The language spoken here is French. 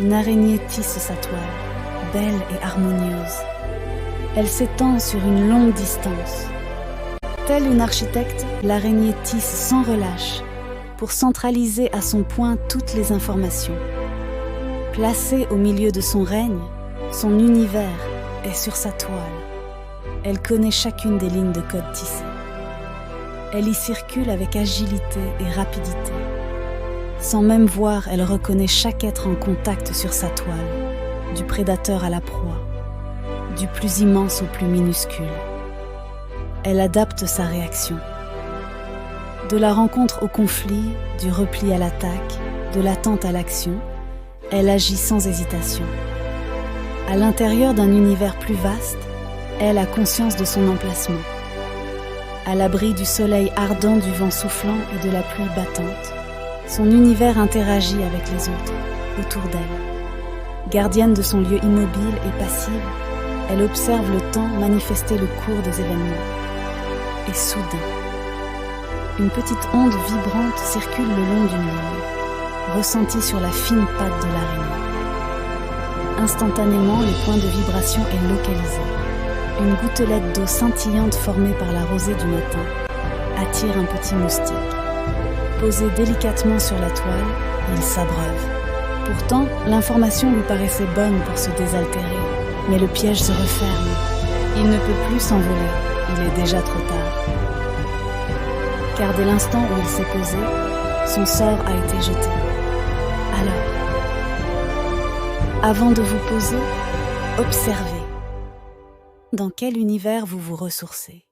une araignée tisse sa toile, belle et harmonieuse. Elle s'étend sur une longue distance. Telle une architecte, l'araignée tisse sans relâche pour centraliser à son point toutes les informations. Placée au milieu de son règne, son univers est sur sa toile. Elle connaît chacune des lignes de code tissées. Elle y circule avec agilité et rapidité. Sans même voir, elle reconnaît chaque être en contact sur sa toile, du prédateur à la proie, du plus immense au plus minuscule. Elle adapte sa réaction. De la rencontre au conflit, du repli à l'attaque, de l'attente à l'action, elle agit sans hésitation. À l'intérieur d'un univers plus vaste, elle a conscience de son emplacement. À l'abri du soleil ardent, du vent soufflant et de la pluie battante, son univers interagit avec les autres, autour d'elle. Gardienne de son lieu immobile et passive, elle observe le temps manifester le cours des événements. Et soudain, une petite onde vibrante circule le long d'une ligne, ressentie sur la fine patte de l'araignée. Instantanément, le point de vibration est localisé. Une gouttelette d'eau scintillante formée par la rosée du matin attire un petit moustique. Posé délicatement sur la toile, il s'abreuve. Pourtant, l'information lui paraissait bonne pour se désaltérer, mais le piège se referme. Il ne peut plus s'envoler, il est déjà trop tard. Car dès l'instant où il s'est posé, son sort a été jeté. Alors, avant de vous poser, observez. Dans quel univers vous vous ressourcez ?